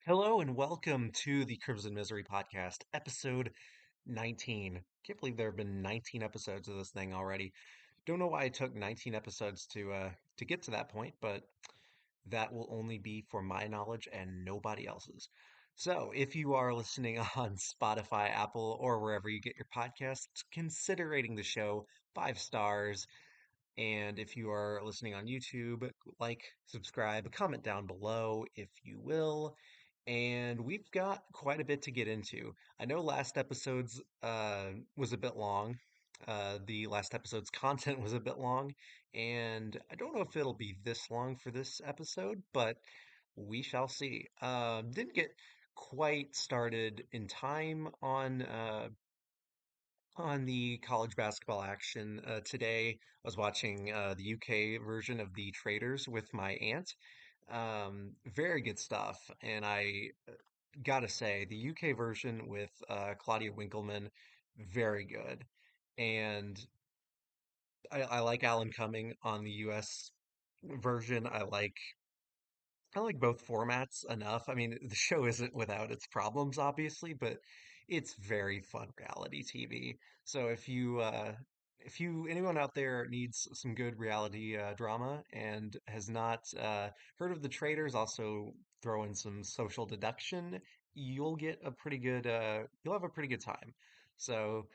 Hello and welcome to the Crimson Misery Podcast, episode 19. Can't believe there have been 19 episodes of this thing already. Don't know why it took 19 episodes to get to that point, but that will only be for my knowledge and nobody else's. So, if you are listening on Spotify, Apple, or wherever you get your podcasts, consider rating the show 5 stars. And if you are listening on YouTube, like, subscribe, comment down below if you will. And we've got quite a bit to get into. I know last episode's was a bit long. The last episode's content was a bit long, and I don't know if it'll be this long for this episode, but we shall see. Didn't get quite started in time on the college basketball action today. I was watching the UK version of The Traders with my aunt. Very good stuff, and I gotta say, the UK version with Claudia Winkleman, very good. And I like Alan Cumming on the US version. I like both formats enough. I mean, the show isn't without its problems, obviously, but it's very fun reality TV. So if you anyone out there needs some good reality drama and has not heard of The Traders, also throw in some social deduction, you'll have a pretty good time. So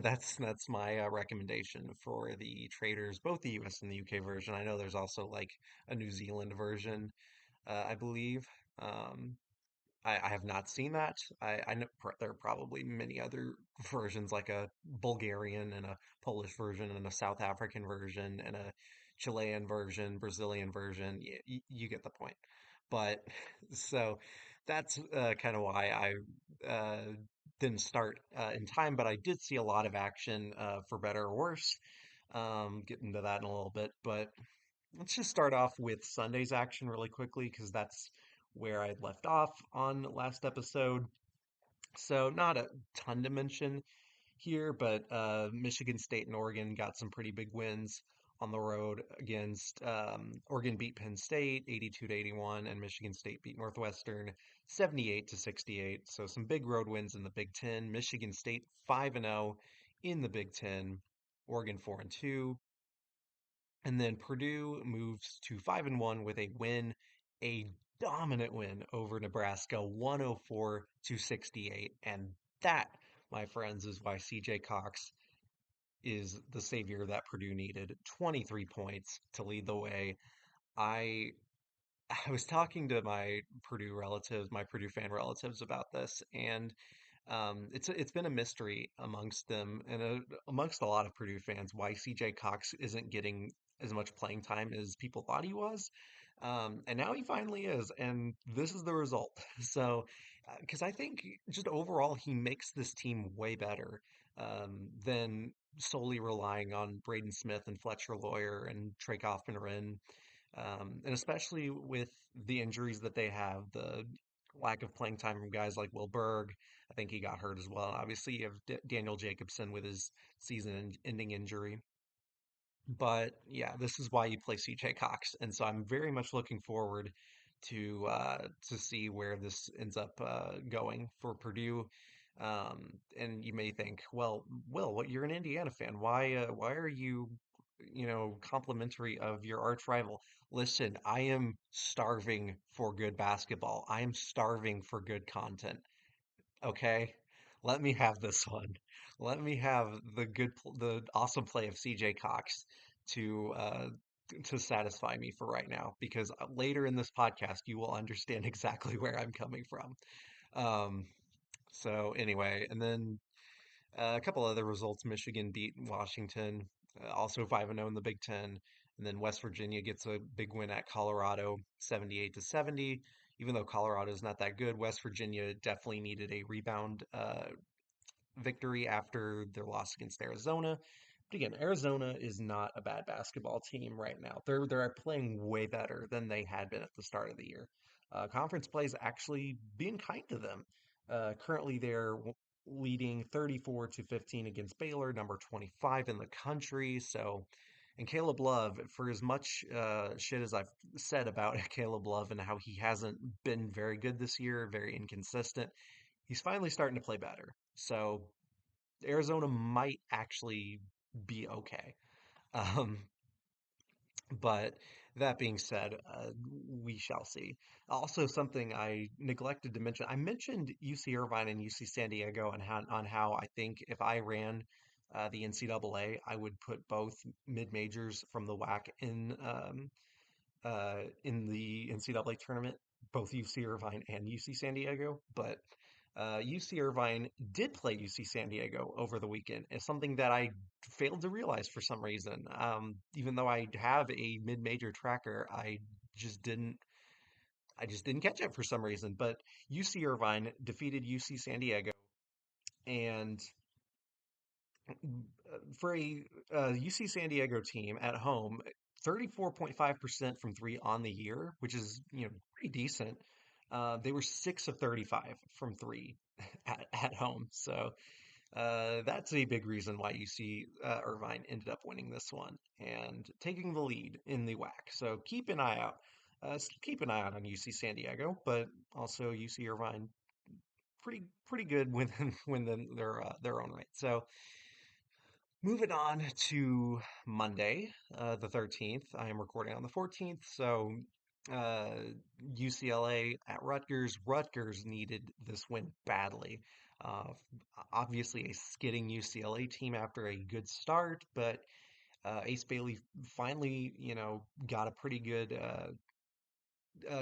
that's my recommendation for The Traders, both the US and the UK version. I know there's also like a New Zealand version, I believe. Um, I have not seen that. I know there are probably many other versions, like a Bulgarian and a Polish version and a South African version and a Chilean version, Brazilian version. You get the point. But so that's kind of why I didn't start in time, but I did see a lot of action for better or worse. Get into that in a little bit, but let's just start off with Sunday's action really quickly because that's where I left off on last episode. So, not a ton to mention here, but Michigan State and Oregon got some pretty big wins on the road against Oregon beat Penn State 82 to 81, and Michigan State beat Northwestern 78 to 68. So, some big road wins in the Big Ten. Michigan State 5 and 0 in the Big Ten. Oregon 4 and 2. And then Purdue moves to 5 and 1 with a win, a dominant win over Nebraska, 104 to 68. And that, my friends, is why CJ Cox is the savior that Purdue needed. 23 points to lead the way. I I was talking to my Purdue relatives, my Purdue fan relatives about this, and it's been a mystery amongst them and amongst a lot of Purdue fans why CJ Cox isn't getting as much playing time as people thought he was. And now he finally is, and this is the result. So, because I think just overall he makes this team way better than solely relying on Braden Smith and Fletcher Lawyer and Trey Kaufman-Renn, and especially with the injuries that they have, the lack of playing time from guys like Will Berg. I think he got hurt as well. Obviously, you have Daniel Jacobson with his season-ending injury. But yeah, this is why you play CJ Cox, and so I'm very much looking forward to see where this ends up going for Purdue. And you may think, well, Will, what you're an Indiana fan. Why are you complimentary of your arch rival? Listen, I am starving for good basketball. I am starving for good content. Okay, let me have this one. Let me have the awesome play of CJ Cox to uh, to satisfy me for right now, because later in this podcast you will understand exactly where I'm coming from. Um, so anyway, and then a couple other results: Michigan beat Washington, also 5-0 in the Big Ten, and then West Virginia gets a big win at Colorado, 78 to 70. Even though Colorado is not that good, West Virginia definitely needed a rebound victory after their loss against Arizona. But again, Arizona is not a bad basketball team right now. They're playing way better than they had been at the start of the year. Conference play is actually being kind to them. Currently, they're leading 34 to 15 against Baylor, number 25 in the country. So And Caleb Love, for as much shit as I've said about Caleb Love and how he hasn't been very good this year, very inconsistent, he's finally starting to play better. So Arizona might actually be okay. Um, but that being said, we shall see. Also, something I neglected to mention, I mentioned UC Irvine and UC San Diego and how I think if I ran the NCAA, I would put both mid majors from the WAC in the NCAA tournament, both UC Irvine and UC San Diego. But UC Irvine did play UC San Diego over the weekend. It's something that I failed to realize for some reason. Even though I have a mid-major tracker, just didn't. I just didn't catch it for some reason. But UC Irvine defeated UC San Diego, and for a UC San Diego team at home, 34.5% from three on the year, which is, pretty decent. They were 6 of 35 from three at home. So that's a big reason why UC Irvine ended up winning this one and taking the lead in the WAC. So keep an eye out. Keep an eye out on UC San Diego, but also UC Irvine pretty good within their own right. So moving on to Monday, the 13th. I am recording on the 14th, so uh, UCLA at Rutgers. Rutgers needed this win badly. Uh, Obviously, a skidding UCLA team after a good start, but Ace Bailey finally, got a pretty good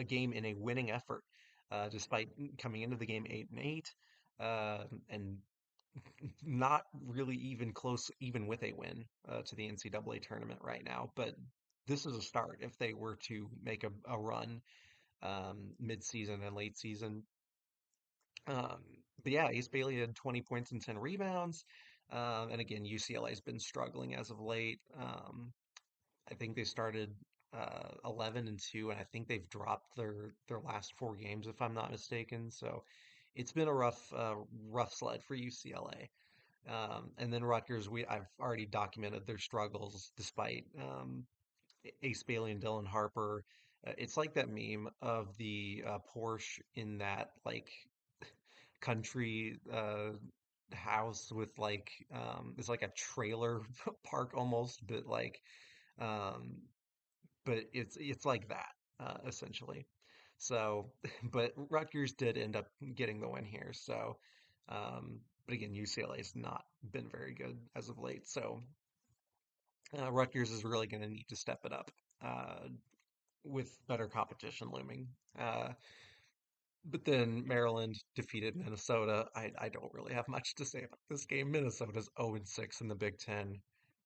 game in a winning effort, despite coming into the game 8-8. And not really even close, even with a win to the NCAA tournament right now. But this is a start if they were to make a run mid-season and late season. Um, but yeah, Ace Bailey had 20 points and 10 rebounds. And again, UCLA has been struggling as of late. I think they started 11-2, and I think they've dropped their last four games, if I'm not mistaken. So it's been a rough sled for UCLA. And then Rutgers, I've already documented their struggles despite Ace Bailey and Dylan Harper. It's like that meme of the Porsche in that like country house with like it's like a trailer park almost, but like um, but it's like that essentially. So, but Rutgers did end up getting the win here. So, but again, UCLA has not been very good as of late. So, Rutgers is really going to need to step it up with better competition looming. But then Maryland defeated Minnesota. I don't really have much to say about this game. Minnesota's 0-6 in the Big Ten.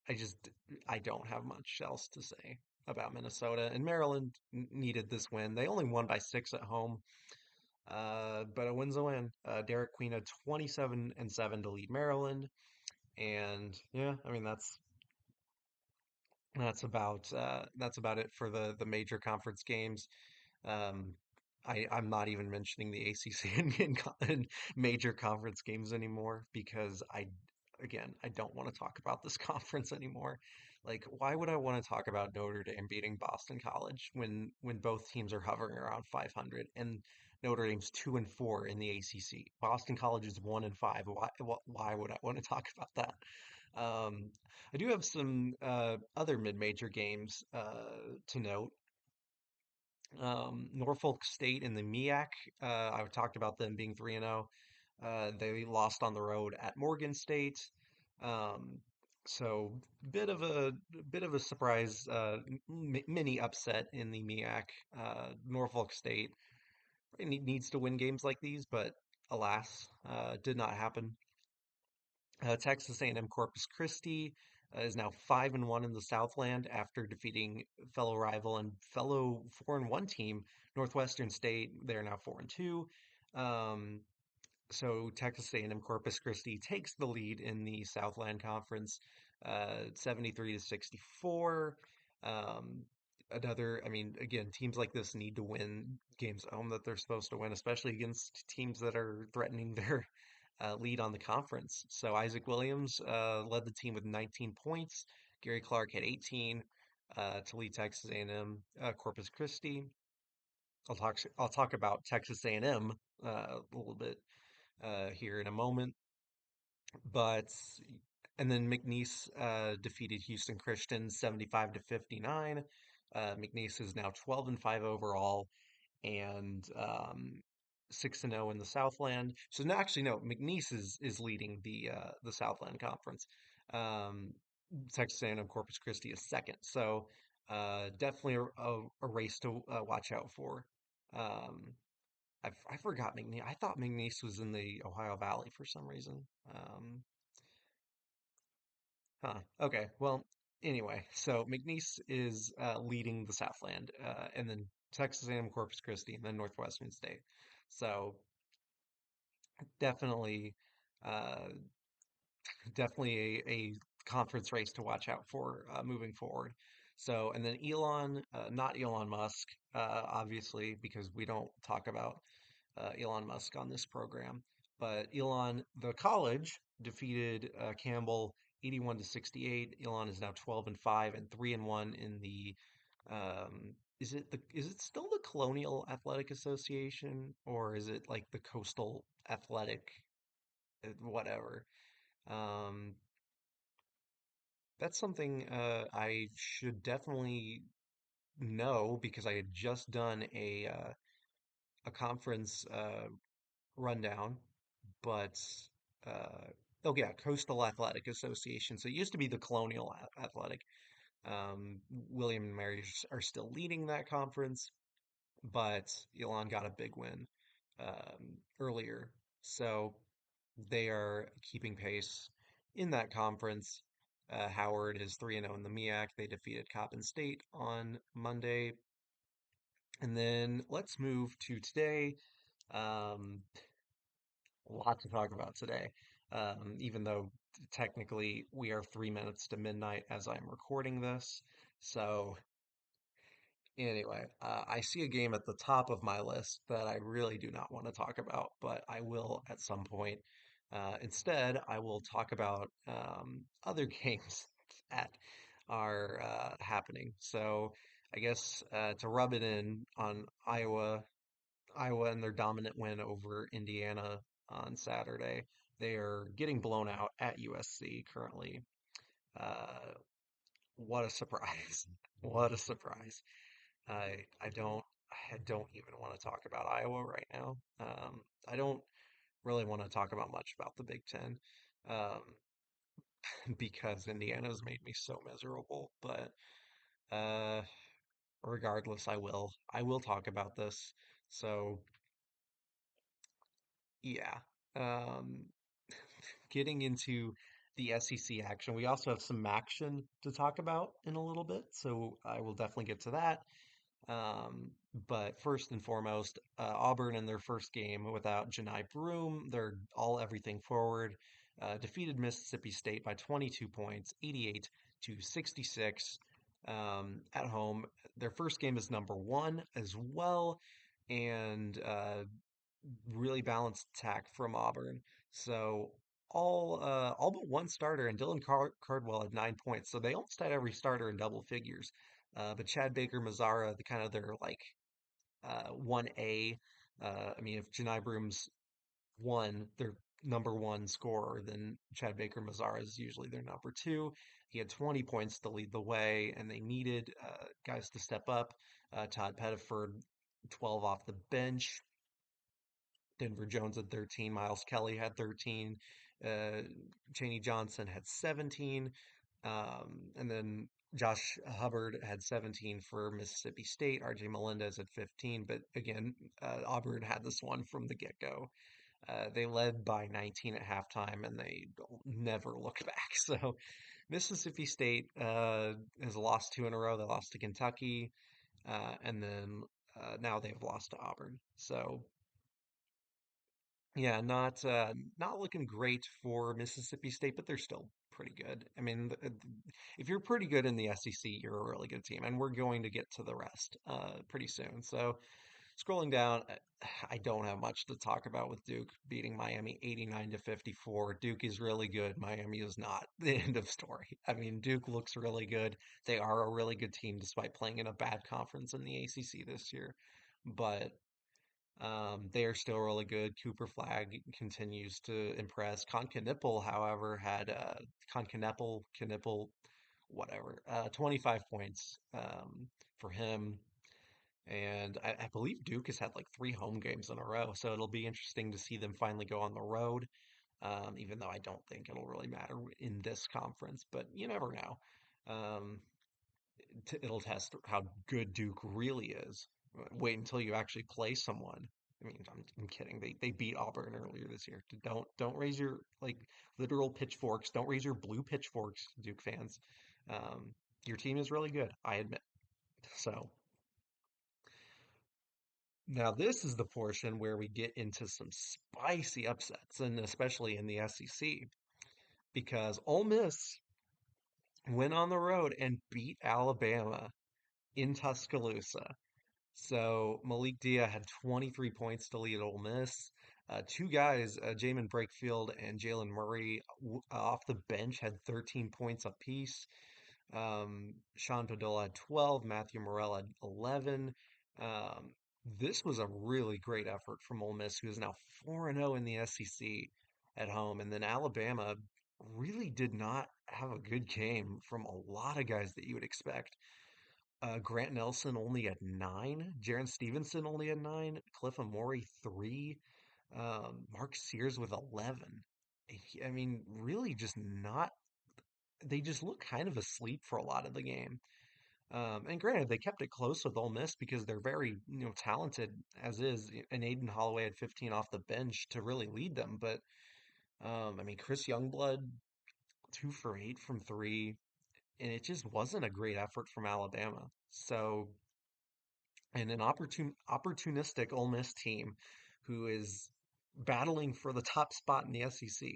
I just I don't have much else to say about Minnesota. And Maryland needed this win. They only won by 6 at home. But a win's a win. Derek Queen had 27 and 7 to lead Maryland. And yeah, I mean that's about it for the major conference games. Um, I'm not even mentioning the ACC and major conference games anymore because again, I don't want to talk about this conference anymore. Like, why would I want to talk about Notre Dame beating Boston College when both teams are hovering around 500 and Notre Dame's 2-4 in the ACC? Boston College is 1-5. Why would I want to talk about that? Um, I do have some other mid-major games to note. Norfolk State in the MEAC. I talked about them being 3-0. They lost on the road at Morgan State. Um, so bit of a surprise mini upset in the MEAC. Norfolk State needs to win games like these, but alas, did not happen. Texas A&M Corpus Christi is now 5-1 in the Southland after defeating fellow rival and fellow 4-1 team Northwestern State. They're now 4-2. Um, so Texas A&M Corpus Christi takes the lead in the Southland Conference, 73 to 64. Um, I mean, again, teams like this need to win games at home that they're supposed to win, especially against teams that are threatening their lead on the conference. So Isaac Williams led the team with 19 points. Gary Clark had 18 to lead Texas A&M. Corpus Christi. I'll talk about Texas A&M a little bit here in a moment, but and then McNeese defeated Houston Christian 75 to 59. McNeese is now 12-5 overall and 6-0 in the Southland. So no, actually no, McNeese is leading the Southland Conference. Um, Texas A&M Corpus Christi is second. So definitely a race to watch out for. Um, I forgot McNeese. I thought McNeese was in the Ohio Valley for some reason. Huh. Okay. Well, anyway, so McNeese is leading the Southland, and then Texas A&M Corpus Christi, and then Northwestern State. So definitely, uh, definitely a conference race to watch out for moving forward. So, and then Elon, not Elon Musk, obviously, because we don't talk about Elon Musk on this program. But Elon, the college, defeated Campbell 81 to 68. Elon is now 12-5 and 3-1 in the is it still the Colonial Athletic Association, or is it like the Coastal Athletic whatever? Um, that's something I should definitely know because I had just done a conference rundown, but uh, oh yeah, Coastal Athletic Association. So it used to be the Colonial Athletic. William and Mary are still leading that conference, but Elon got a big win earlier, so they are keeping pace in that conference. Howard is 3-0 in the MEAC. They defeated Coppin State on Monday. And then let's move to today. Um, a lot to talk about today. Even though technically we are 3 minutes to midnight as I'm recording this. So, anyway, I see a game at the top of my list that I really do not want to talk about, but I will at some point. Instead, I will talk about other games that are happening. So, I guess to rub it in on Iowa and their dominant win over Indiana on Saturday. They are getting blown out at USC currently. Uh, what a surprise! What a surprise! I don't even want to talk about Iowa right now. I don't really want to talk about much about the Big Ten um, because Indiana's made me so miserable. But uh, regardless, I will talk about this. So yeah. Um, Getting into the SEC action, we also have some MACtion to talk about in a little bit, so I will definitely get to that. Um, but first and foremost, Auburn in their first game without Janai Broom, they're all everything forward, defeated Mississippi State by 22 points, 88 to 66 at home. Their first game is number one as well, and really balanced attack from Auburn. So all but one starter, and Cardwell had 9 points. So they almost had every starter in double figures. But Chad Baker Mazara, the kind of their like 1A. I mean, if Janai Broom's their number one scorer, then Chad Baker Mazara is usually their number two. He had 20 points to lead the way, and they needed guys to step up. Todd Pettiford, 12 off the bench. Denver Jones had 13. Miles Kelly had 13. Uh, Cheney Johnson had 17. And then Josh Hubbard had 17 for Mississippi State. RJ Melendez had 15. But again, Auburn had this one from the get go. They led by 19 at halftime and they never looked back. So Mississippi State has lost two in a row. They lost to Kentucky, and then now they've lost to Auburn. So yeah, not looking great for Mississippi State, but they're still pretty good. I mean, if you're pretty good in the SEC, you're a really good team, and we're going to get to the rest pretty soon. So Scrolling down, I don't have much to talk about with Duke beating Miami 89 to 54. Duke is really good. Miami is not. The end of story. I mean, Duke looks really good. They are a really good team despite playing in a bad conference in the ACC this year. But they are still really good. Cooper Flag continues to impress. Concanipple, however, had Knipple, whatever, 25 points for him. And I believe Duke has had like three home games in a row, so it'll be interesting to see them finally go on the road. Even though I don't think it'll really matter in this conference, but you never know. Um, it'll test how good Duke really is. Wait until you actually play someone. I mean, I'm kidding. They beat Auburn earlier this year. Don't raise your like literal pitchforks. Don't raise your blue pitchforks, Duke fans. Um, your team is really good, I admit. So now this is the portion where we get into some spicy upsets, and especially in the SEC, because Ole Miss went on the road and beat Alabama in Tuscaloosa. So Malik Dia had 23 points to lead Ole Miss. Two guys, Jamin Brakefield and Jalen Murray, off the bench had 13 points apiece. Sean Padola had 12, Matthew Morrell had 11. Um, this was a really great effort from Ole Miss, who is now 4-0 in the SEC at home. And then Alabama really did not have a good game from a lot of guys that you would expect. Grant Nelson only had 9. Jaron Stevenson only had 9. Cliff Amore 3. Mark Sears with 11. I mean, really just not. They just look kind of asleep for a lot of the game. And granted, they kept it close with Ole Miss because they're very, talented as is. And Aiden Holloway had 15 off the bench to really lead them. But I mean, Chris Youngblood 2 for 8 from three, and it just wasn't a great effort from Alabama. So and an opportunistic Ole Miss team who is battling for the top spot in the SEC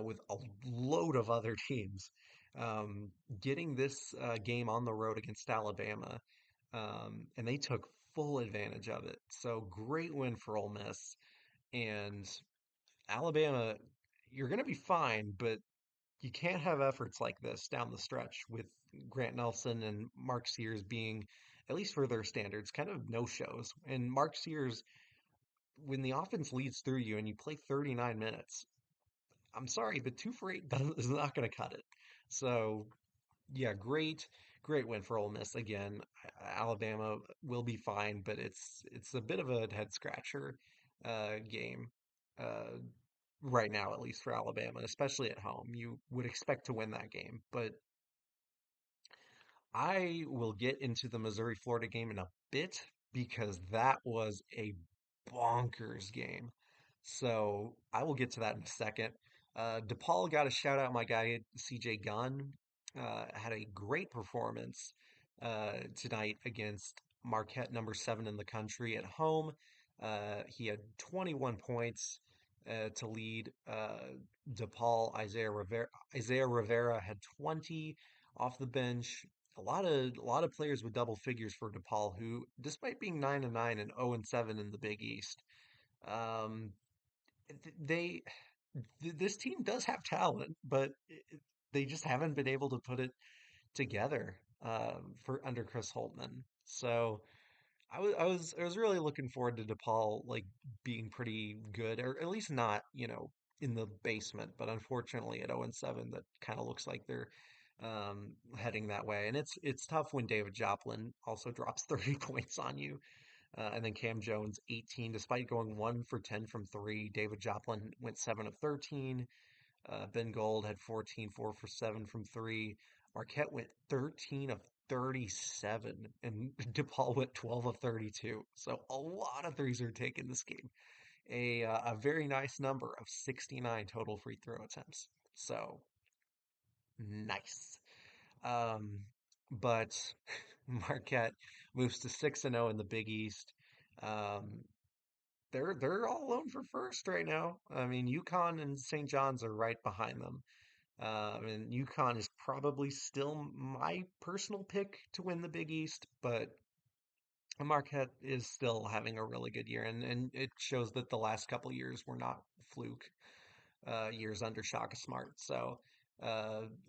with a load of other teams. Um, Getting this game on the road against Alabama, and they took full advantage of it. So great win for Ole Miss. And Alabama, you're going to be fine, but you can't have efforts like this down the stretch with Grant Nelson and Mark Sears being, at least for their standards, kind of no shows. And Mark Sears, when the offense leads through you and you play 39 minutes, I'm sorry, but 2 for 8 is not going to cut it. So, yeah, great win for Ole Miss again. Alabama will be fine, but it's a bit of a head scratcher game. Uh, right now, at least for Alabama, especially at home. You would expect to win that game, but I will get into the Missouri Florida game in a bit because that was a bonkers game. So I will get to that in a second. DePaul got a shout out. My guy CJ Gunn had a great performance tonight against Marquette, number 7 in the country at home. He had 21 points to lead DePaul. Isaiah Rivera had 20 off the bench. A lot of players with double figures for DePaul, who, despite being 9-9 and 0-7 in the Big East, um, they this team does have talent, but they just haven't been able to put it together for under Chris Holtman. So I was really looking forward to DePaul like being pretty good, or at least not, in the basement. But unfortunately, at 0-7, that kind of looks like they're heading that way. And it's tough when David Joplin also drops 30 points on you. And then Cam Jones 18, despite going 1 for 10 from three. David Joplin went 7 of 13. Ben Gold had 14, 4 for 7 from three. Marquette went 13 of 37, and DePaul went 12 of 32. So a lot of threes are taken this game. A very nice number of 69 total free throw attempts. So nice. Um, but Marquette moves to 6-0 in the Big East. Um, they're all alone for first right now. I mean, UConn and St. John's are right behind them. And UConn is probably still my personal pick to win the Big East, but Marquette is still having a really good year, and it shows that the last couple years were not fluke years under Shaka Smart. So,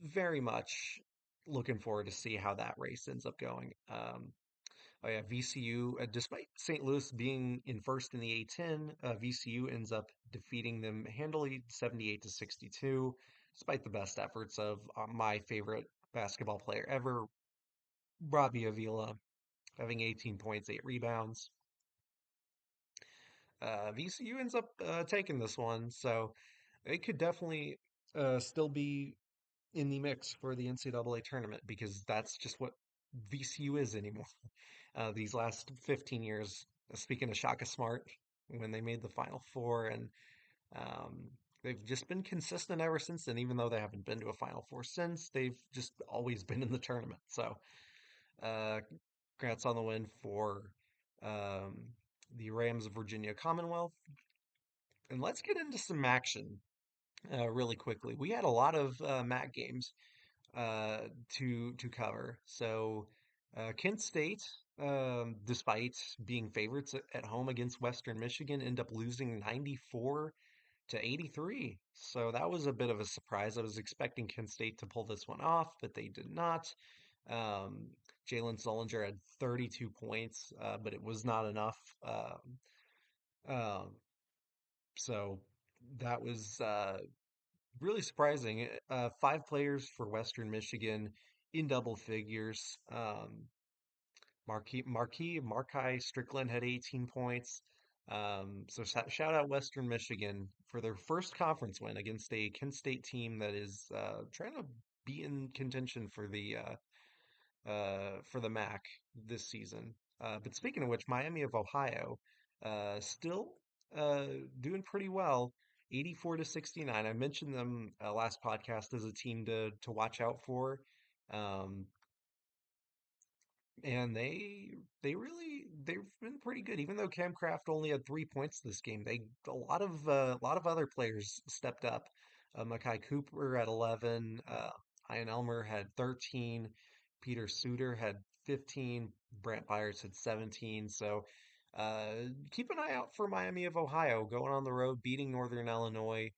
very much looking forward to see how that race ends up going. Oh yeah, VCU, despite St. Louis being in first in the A10, VCU ends up defeating them handily, 78 to 62, despite the best efforts of my favorite basketball player ever, Robbie Avila, having 18 points, 8 rebounds. VCU ends up taking this one, so it could definitely still be in the mix for the NCAA tournament because that's just what VCU is anymore. These last 15 years, speaking of Shaka Smart, when they made the Final Four, and um, they've just been consistent ever since then, even though they haven't been to a Final Four since, they've just always been in the tournament. So, uh, congrats on the win for um, the Rams of Virginia Commonwealth. And let's get into some action really quickly. We had a lot of MAC games uh, to cover. So Kent State, despite being favorites at home against Western Michigan, end up losing 94 to 83. So that was a bit of a surprise. I was expecting Kent State to pull this one off, but they did not. Um, Jalen Sullinger had 32 points, but it was not enough. Um, so that was really surprising. Five players for Western Michigan in double figures. Marquis Strickland had 18 points. So shout out Western Michigan for their first conference win against a Kent State team that is trying to be in contention for the MAC this season. But speaking of which, Miami of Ohio still uh, doing pretty well, 84 to 69. I mentioned them last podcast as a team to watch out for. Um, and they've been pretty good. Even though Cam Kraft only had 3 points this game, they a lot of other players stepped up. Makai Cooper had 11, Ian Elmer had 13, Peter Suter had 15, Brant Byers had 17. So keep an eye out for Miami of Ohio going on the road, beating Northern Illinois.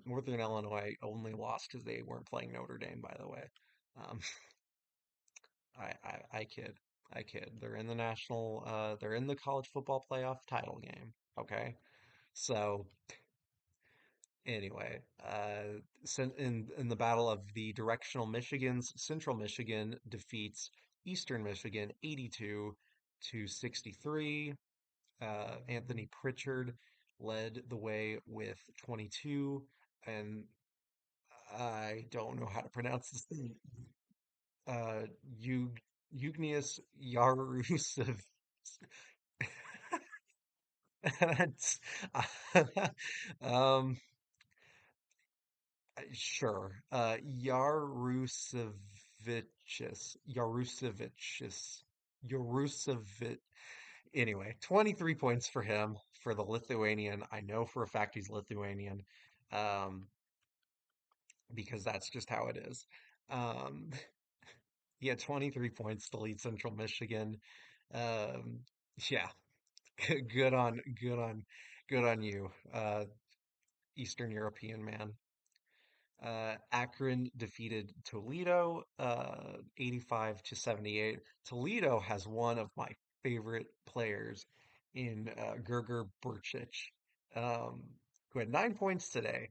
Northern Illinois only lost because they weren't playing Notre Dame, by the way. Um, I kid. I kid. They're in the college football playoff title game. Okay. So anyway, in the battle of the directional Michigans, Central Michigan defeats Eastern Michigan 82 to 63. Anthony Pritchard led the way with 22, and I don't know how to pronounce this thing. Uh, Eug Eugenius Yarusev. It's- um, sure. Yarusevich. Anyway, 23 points for him for the Lithuanian. I know for a fact he's Lithuanian, um, because that's just how it is. Um, he had 23 points to lead Central Michigan. Um, yeah, good on, good on you, Eastern European man. Akron defeated Toledo, 85 to 78. Toledo has one of my favorite players in Gerger Burchich, um, who had 9 points today.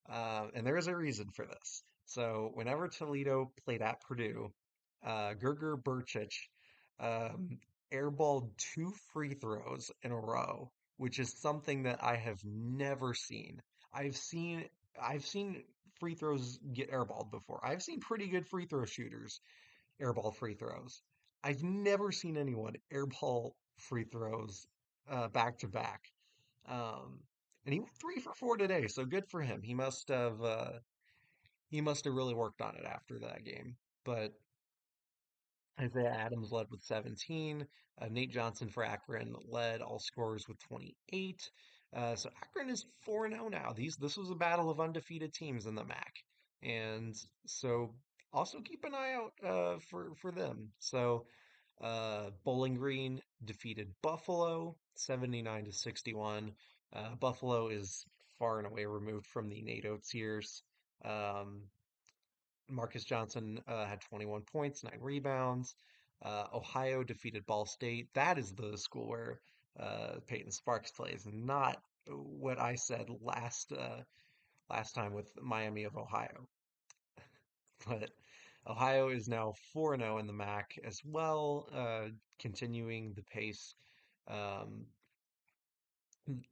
And there is a reason for this. So whenever Toledo played at Purdue, Gerger Burchich um, airballed two free throws in a row, which is something that I have never seen. I've seen I've seen free throws get airballed before. I've seen pretty good free throw shooters airball free throws. I've never seen anyone airball free throws back to back. Um, and he went 3 for 4 today, so good for him. He must have really worked on it after that game. But Isaiah Adams led with 17. Nate Johnson for Akron led all scorers with 28. So Akron is 4-0 now. This was a battle of undefeated teams in the MAC. And so also keep an eye out for them. So Bowling Green defeated Buffalo 79 to 61. Buffalo is far and away removed from the NATO tiers. Um, Marcus Johnson had 21 points, 9 rebounds. Ohio defeated Ball State. That is the school where Peyton Sparks plays, not what I said last time with Miami of Ohio. But Ohio is now 4-0 in the MAC as well, continuing the pace um,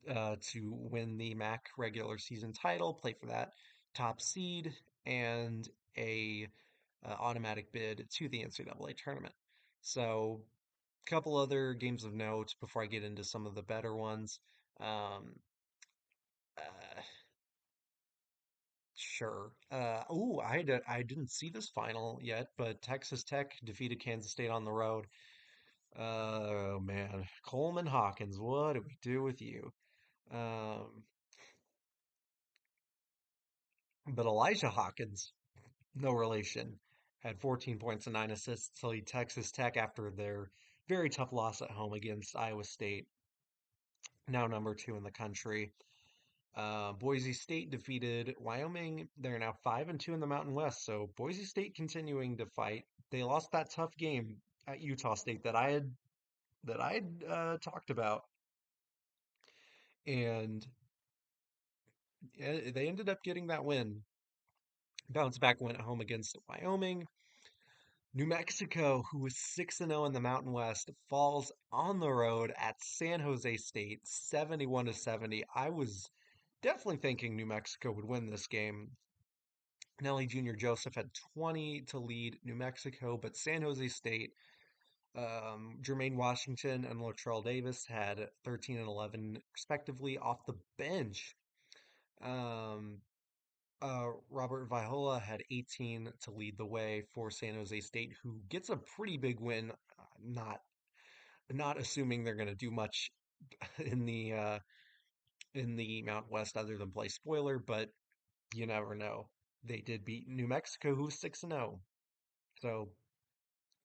to win the MAC regular season title, play for that top seed, and a automatic bid to the NCAA tournament. So, a couple other games of note before I get into some of the better ones. Um, uh, sure. I didn't see this final yet, but Texas Tech defeated Kansas State on the road. Oh man, Coleman Hawkins, what do we do with you? Um, but Elijah Hawkins, no relation, had 14 points and 9 assists to lead Texas Tech after their very tough loss at home against Iowa State, now number two in the country. Boise State defeated Wyoming. They're now 5-2 in the Mountain West. So Boise State continuing to fight. They lost that tough game at Utah State that I had talked about, and they ended up getting that win. Bounce back win at home against Wyoming. New Mexico, who was 6-0 in the Mountain West, falls on the road at San Jose State, 71 to 70. I was definitely thinking New Mexico would win this game. Nelly Jr. Joseph had 20 to lead New Mexico, but San Jose State, Jermaine Washington and Latrell Davis had 13 and 11 respectively off the bench. Um, Robert Viola had 18 to lead the way for San Jose State, who gets a pretty big win. Not assuming they're going to do much in the Mount West other than play spoiler, but you never know. They did beat New Mexico, who's 6-0. So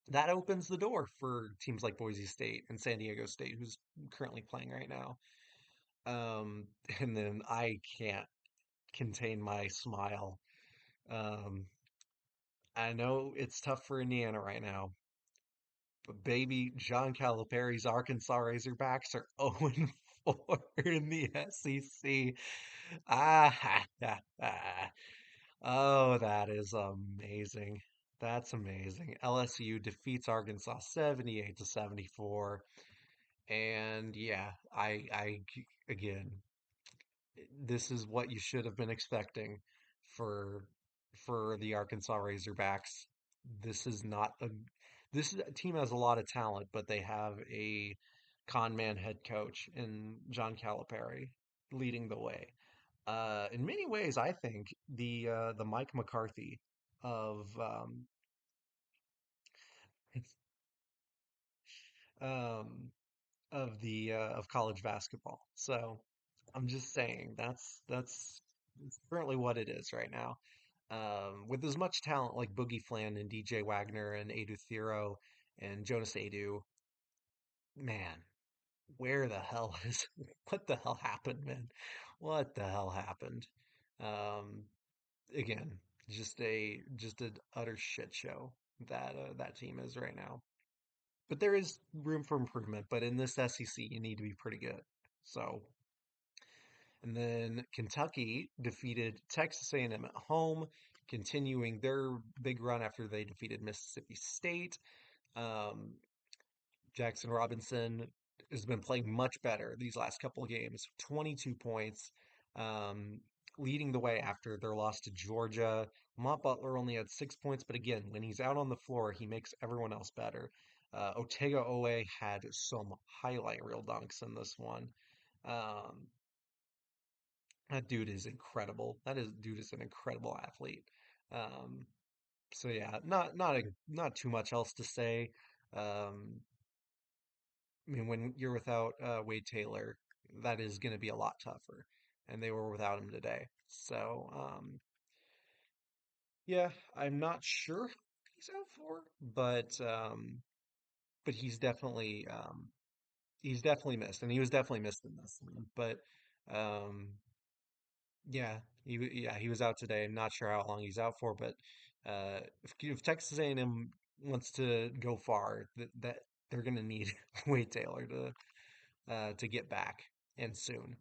that opens the door for teams like Boise State and San Diego State, who's currently playing right now. Um, and then I can't contain my smile. Um, I know it's tough for Indiana right now, but baby, John Calipari's Arkansas Razorbacks are 0-4 in the SEC. Ah. Oh, that is amazing. That's amazing. LSU defeats Arkansas 78 to 74. And yeah, again, this is what you should have been expecting for the Arkansas Razorbacks. This is not a team has a lot of talent, but they have a con man head coach in John Calipari leading the way. In many ways, I think the Mike McCarthy of um, of college basketball. So I'm just saying that's currently what it is right now. With as much talent like Boogie Flan and DJ Wagner and Adu Thero and Jonas Adu, man, where the hell is what the hell happened, man? What the hell happened? Um, Again, just an utter shit show that team is right now. But there is room for improvement. But in this SEC, you need to be pretty good. So, and then Kentucky defeated Texas A&M at home, continuing their big run after they defeated Mississippi State. Um, Jackson Robinson has been playing much better these last couple of games. 22 points, um, leading the way after their loss to Georgia. Mont Butler only had 6 points, but again, when he's out on the floor, he makes everyone else better. Otega Owe had some highlight reel dunks in this one. Um, that dude is incredible. Dude is an incredible athlete. Um, so yeah, not too much else to say. Um, I mean, when you're without Wade Taylor, that is going to be a lot tougher, and they were without him today. So, yeah, I'm not sure who he's out for, but but he's definitely missed, and he was definitely missed in this one. But um, yeah, yeah, he was out today. I'm not sure how long he's out for, but if Texas A&M wants to go far, that they're going to need Wade Taylor to get back and soon.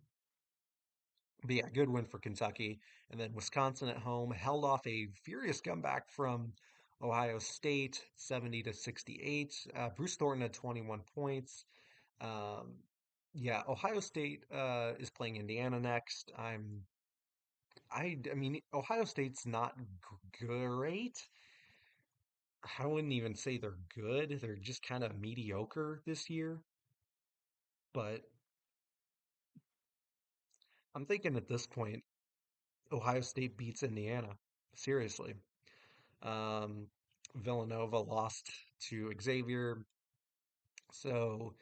But yeah, good win for Kentucky. And then Wisconsin at home held off a furious comeback from Ohio State, 70 to 68. Bruce Thornton had 21 points. Um, yeah, Ohio State is playing Indiana next. I mean, Ohio State's not great. I wouldn't even say they're good. They're just kind of mediocre this year. But I'm thinking at this point, Ohio State beats Indiana. Seriously. Um, Villanova lost to Xavier. So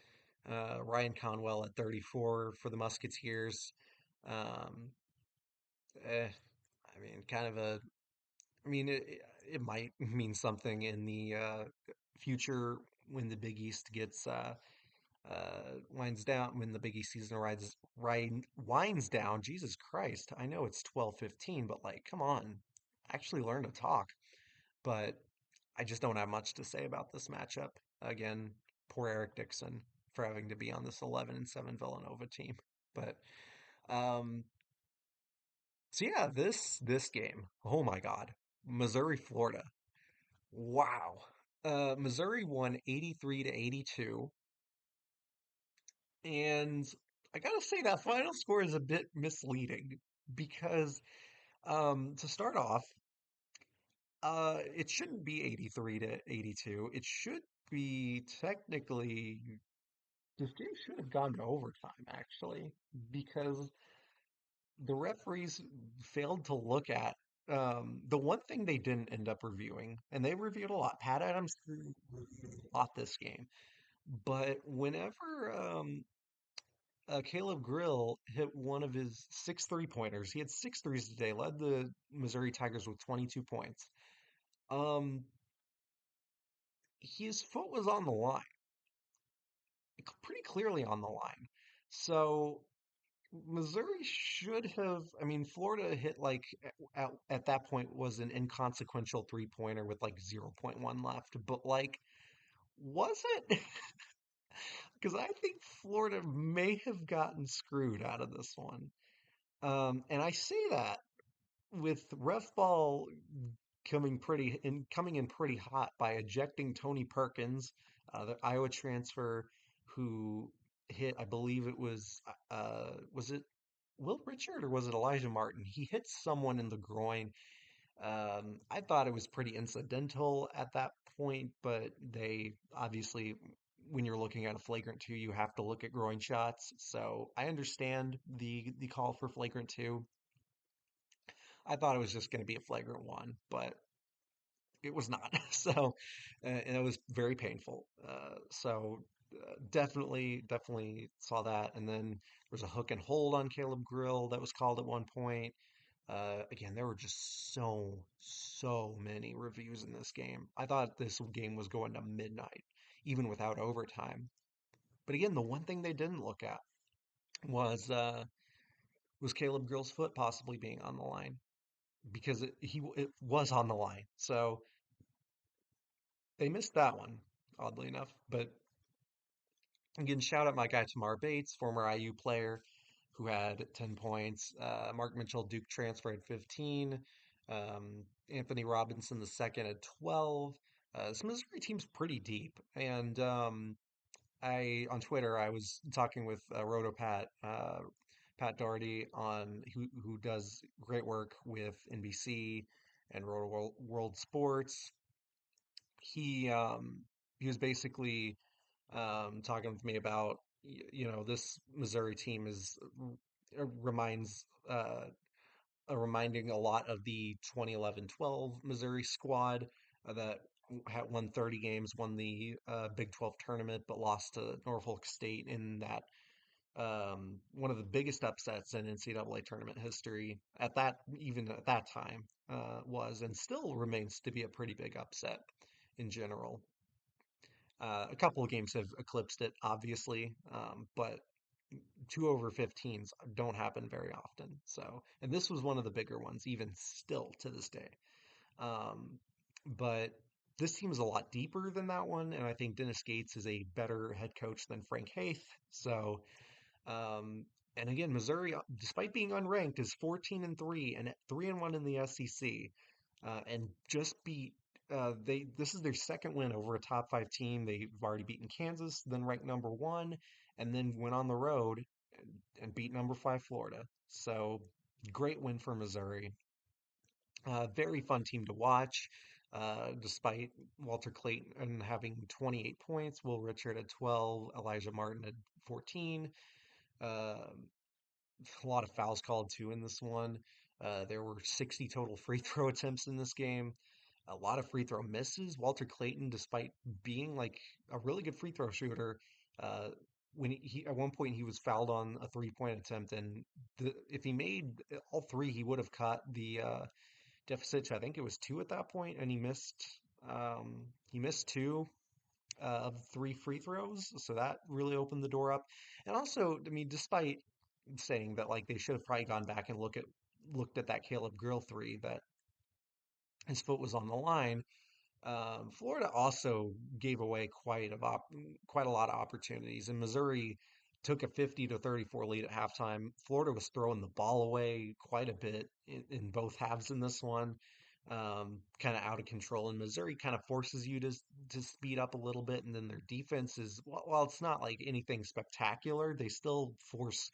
Ryan Conwell at 34 for the Musketeers. Um, I mean, kind of a. I mean, it might mean something in the future when the Big East gets winds down, when the Big East season winds down. Jesus Christ! I know it's 12:15, but like, come on, actually learn to talk. But I just don't have much to say about this matchup. Again, poor Eric Dixon for having to be on this 11-7 Villanova team. But um, so yeah, this game. Oh my God, Missouri Florida. Wow. Missouri won 83 to 82, and I gotta say that final score is a bit misleading because to start off, it shouldn't be 83 to 82. It should be technically this game should have gone to overtime actually because the referees failed to look at the one thing they didn't end up reviewing, and they reviewed a lot. Pat Adams reviewed a lot this game, but whenever Caleb Grill hit one of his six three-pointers, he had six threes today, led the Missouri Tigers with 22 points. Um, his foot was on the line, pretty clearly on the line. So Missouri should have. I mean, Florida hit like at that point was an inconsequential three-pointer with like zero point 0.1 left, but like, was it? Because I think Florida may have gotten screwed out of this one. And I say that with ref ball coming in pretty hot by ejecting Tony Perkins, the Iowa transfer who hit, I believe it was it Will Richard or was it Elijah Martin? He hit someone in the groin. I thought it was pretty incidental at that point, but they obviously, when you're looking at a flagrant two, you have to look at groin shots. So I understand the call for flagrant two. I thought it was just going to be a flagrant one, but it was not. So, and it was very painful. Definitely saw that. And then there was a hook and hold on Caleb Grill that was called at one point. Again, there were just so many reviews in this game. I thought this game was going to midnight, even without overtime. But again, the one thing they didn't look at was was Caleb Grill's foot possibly being on the line because it was on the line. So they missed that one, oddly enough. But again, shout out my guy Tamar Bates, former IU player who had 10 points. Mark Mitchell, Duke transfer at 15. Anthony Robinson the second at 12. This Missouri team's pretty deep. And I on Twitter I was talking with Roto Pat Doherty on who does great work with NBC and Roto World Sports. He he was basically talking with me about this Missouri team is reminds reminding a lot of the 2011-12 Missouri squad that had won 30 games, won the Big 12 tournament, but lost to Norfolk State in that one of the biggest upsets in NCAA tournament history at that even at that time was and still remains to be a pretty big upset in general. A couple of games have eclipsed it, obviously, but two over 15s don't happen very often. So, and this was one of the bigger ones, even still to this day. Um, but this team is a lot deeper than that one, and I think Dennis Gates is a better head coach than Frank Haith. So, um, and again, Missouri, despite being unranked, is 14-3 and 3-1 in the SEC, and just beat. They This is their second win over a top five team. They've already beaten Kansas, then ranked number one, and then went on the road and beat number five Florida. So great win for Missouri. Very fun team to watch. Despite Walter Clayton having 28 points, Will Richard at 12, Elijah Martin at 14. Um a lot of fouls called too in this one. There were 60 total free throw attempts in this game. A lot of free throw misses. Walter Clayton, despite being like a really good free throw shooter, uh, when at one point he was fouled on a 3-point attempt, and if he made all three, he would have cut the deficit to, I think it was two at that point, and he missed two of three free throws, so that really opened the door up. And also, I mean, despite saying that like they should have probably gone back and looked at that Caleb Grill three that his foot was on the line. Florida also gave away quite a lot of opportunities, and Missouri took a 50-34 lead at halftime. Florida was throwing the ball away quite a bit in both halves in this one, kind of out of control. And Missouri kind of forces you to speed up a little bit, and then their defense is while it's not like anything spectacular, they still force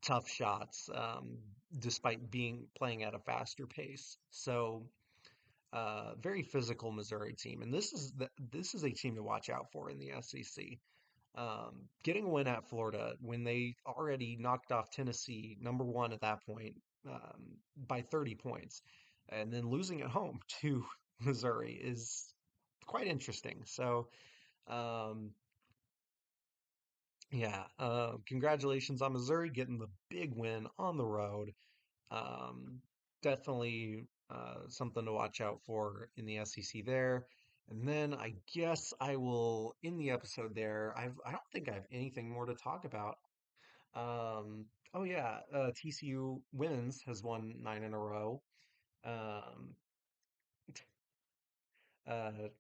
tough shots, despite being playing at a faster pace. So very physical Missouri team, and this is a team to watch out for in the SEC. Getting a win at Florida when they already knocked off Tennessee, number one at that point, by 30 points, and then losing at home to Missouri is quite interesting. So, um, yeah, congratulations on Missouri getting the big win on the road. Um, Definitely something to watch out for in the SEC there. And then I guess I will end the episode there. I don't think I have anything more to talk about. Oh yeah, TCU women's has won nine in a row. Um,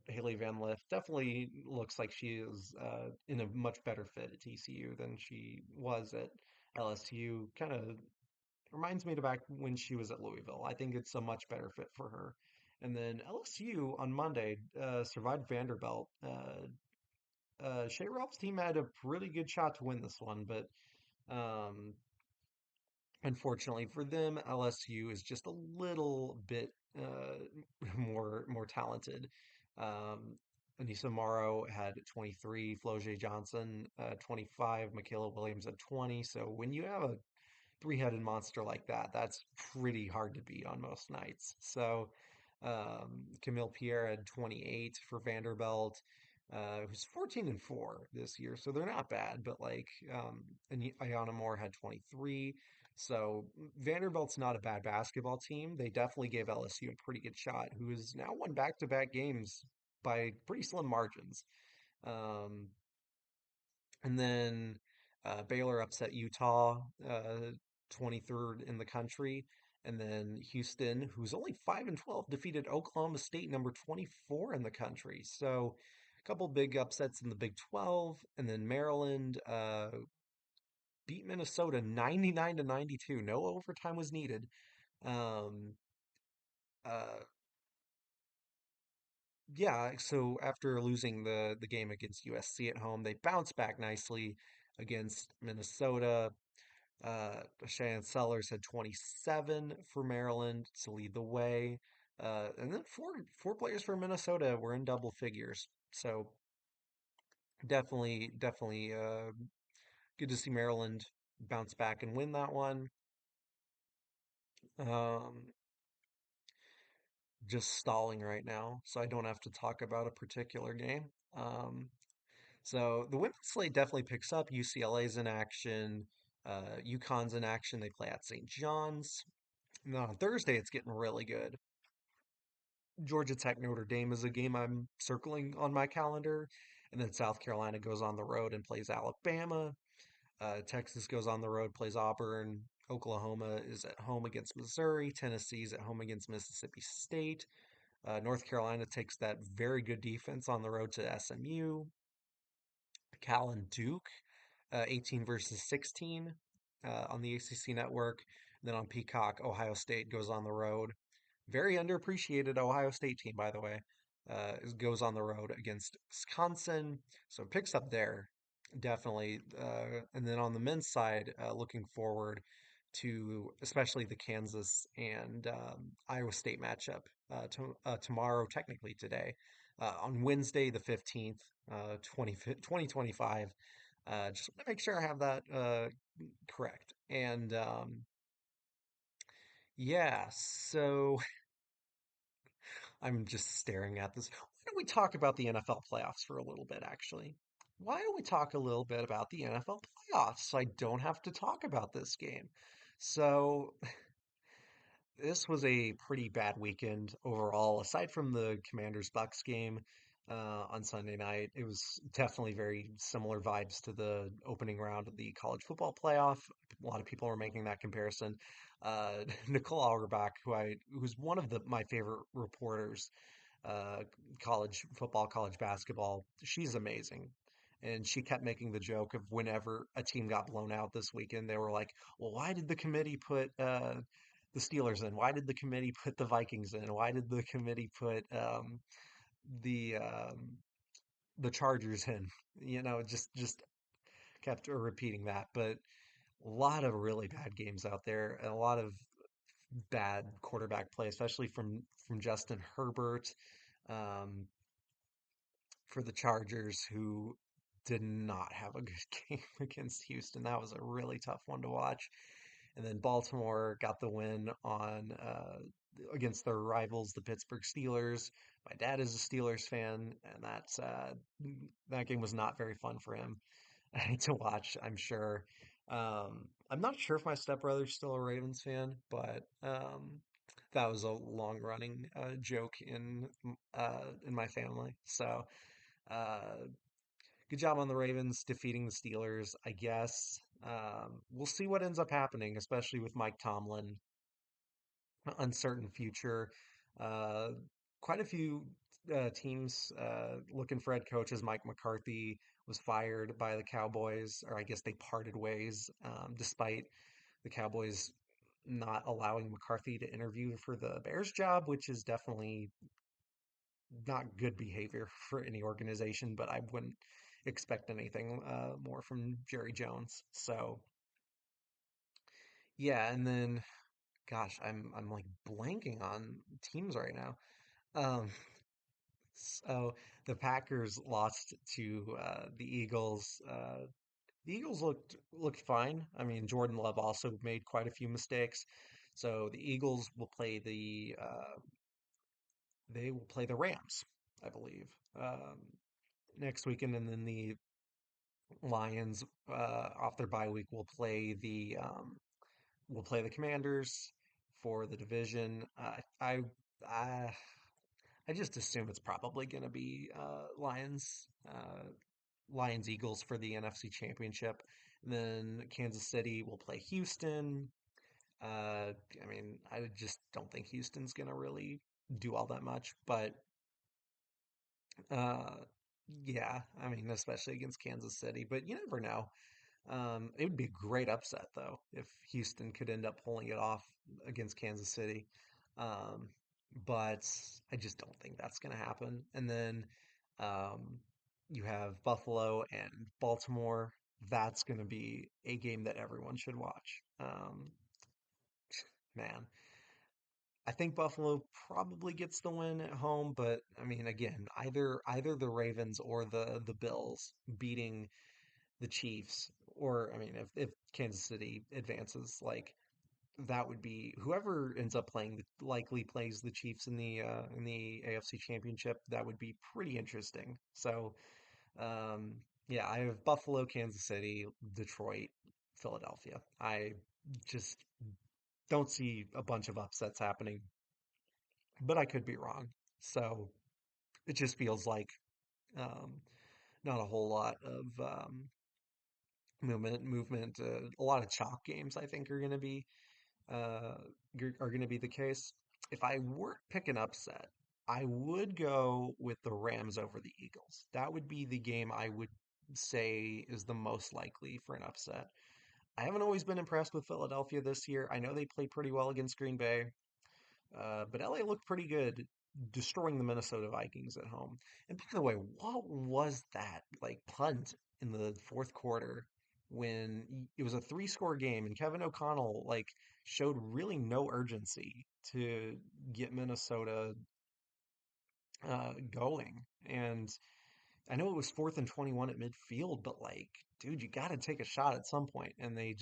Haley Van Lith definitely looks like she is in a much better fit at TCU than she was at LSU. Kind of reminds me of back when she was at Louisville. I think it's a much better fit for her. And then LSU on Monday survived Vanderbilt. Shea Ralph's team had a pretty good shot to win this one, but um, unfortunately for them, LSU is just a little bit more talented. Um, Anissa Morrow had 23, Floje Johnson 25, Michaela Williams at 20. So when you have a three-headed monster like that, that's pretty hard to beat on most nights. So Camille Pierre had 28 for Vanderbilt, who's 14-4 this year, so they're not bad. But like, and Ayana Moore had 23. So Vanderbilt's not a bad basketball team. They definitely gave LSU a pretty good shot, who has now won back-to-back games by pretty slim margins. Um, and then Baylor upset Utah, 23rd in the country. And then Houston, who's only 5-12, defeated Oklahoma State, number 24 in the country. So a couple big upsets in the Big 12. And then Maryland beat Minnesota 99-92. No overtime was needed. Um, uh, yeah, so after losing the game against USC at home, they bounced back nicely against Minnesota. Cheyenne Sellers had 27 for Maryland to lead the way. And then four players for Minnesota were in double figures. So definitely good to see Maryland bounce back and win that one. Um, just stalling right now, so I don't have to talk about a particular game. Um, so the women's slate definitely picks up. UCLA's in action. UConn's in action. They play at St. John's. No, on Thursday it's getting really good. Georgia Tech Notre Dame is a game I'm circling on my calendar. And then South Carolina goes on the road and plays Alabama. Texas goes on the road, plays Auburn. Oklahoma is at home against Missouri. Tennessee's at home against Mississippi State. North Carolina takes that very good defense on the road to SMU. Cal and Duke, 18 versus 16 on the ACC network. And then on Peacock, Ohio State goes on the road. Very underappreciated Ohio State team, by the way, goes on the road against Wisconsin. So it picks up there, definitely. And then on the men's side, looking forward to especially the Kansas and Iowa State matchup tomorrow, technically today, on Wednesday, the 15th, 2025. Just want to make sure I have that correct. And yeah, so I'm just staring at this. Why don't we talk about the NFL playoffs for a little bit, actually? Why don't we talk a little bit about the NFL playoffs so I don't have to talk about this game? So, this was a pretty bad weekend overall. Aside from the Commanders Bucks game on Sunday night, it was definitely very similar vibes to the opening round of the college football playoff. A lot of people were making that comparison. Nicole Auerbach, who's one of my favorite reporters, uh, college football, college basketball, she's amazing. And she kept making the joke of whenever a team got blown out this weekend, they were like, "Well, why did the committee put the Steelers in? Why did the committee put the Vikings in? Why did the committee put the um, the Chargers in?" Just kept repeating that. But a lot of really bad games out there, and a lot of bad quarterback play, especially from Justin Herbert um, for the Chargers, who did not have a good game against Houston. That was a really tough one to watch. And then Baltimore got the win on against their rivals, the Pittsburgh Steelers. My dad is a Steelers fan, and that game was not very fun for him to watch, I'm sure. I'm not sure if my stepbrother's still a Ravens fan, but that was a long running joke in my family. So uh, good job on the Ravens defeating the Steelers, I guess. We'll see what ends up happening, especially with Mike Tomlin. Uncertain future. Uh, Quite a few teams looking for head coaches. Mike McCarthy was fired by the Cowboys, or I guess they parted ways, despite the Cowboys not allowing McCarthy to interview for the Bears job, which is definitely not good behavior for any organization, but I wouldn't expect anything more from Jerry Jones. So yeah, and then gosh, I'm like blanking on teams right now. Um, so the Packers lost to the Eagles. The Eagles looked fine. I mean, Jordan Love also made quite a few mistakes. So the Eagles will play the Rams, I believe, next weekend, and then the Lions off their bye week will play the Commanders for the division. I I just assume it's probably going to be Lions Eagles for the NFC Championship. And then Kansas City will play Houston. I mean, I just don't think Houston's going to really do all that much, but uh, yeah, I mean, especially against Kansas City. But you never know. It would be a great upset though if Houston could end up pulling it off against Kansas City. Um, but I just don't think that's going to happen. And then um, you have Buffalo and Baltimore. That's going to be a game that everyone should watch. Man, I think Buffalo probably gets the win at home, but I mean, again, either the Ravens or the Bills beating the Chiefs, or I mean, if Kansas City advances, like that would be whoever ends up playing likely plays the Chiefs in the AFC Championship. That would be pretty interesting. So, yeah, I have Buffalo, Kansas City, Detroit, Philadelphia. I just don't see a bunch of upsets happening, but I could be wrong. So it just feels like um, not a whole lot of movement. A lot of chalk games, I think, uh, are going to be the case. If I were to pick an upset, I would go with the Rams over the Eagles. That would be the game I would say is the most likely for an upset. I haven't always been impressed with Philadelphia this year. I know they played pretty well against Green Bay, but LA looked pretty good destroying the Minnesota Vikings at home. And by the way, what was that like punt in the fourth quarter when it was a three-score game and Kevin O'Connell like showed really no urgency to get Minnesota going. And I know it was fourth and 21 at midfield, but like, dude, you got to take a shot at some point. And I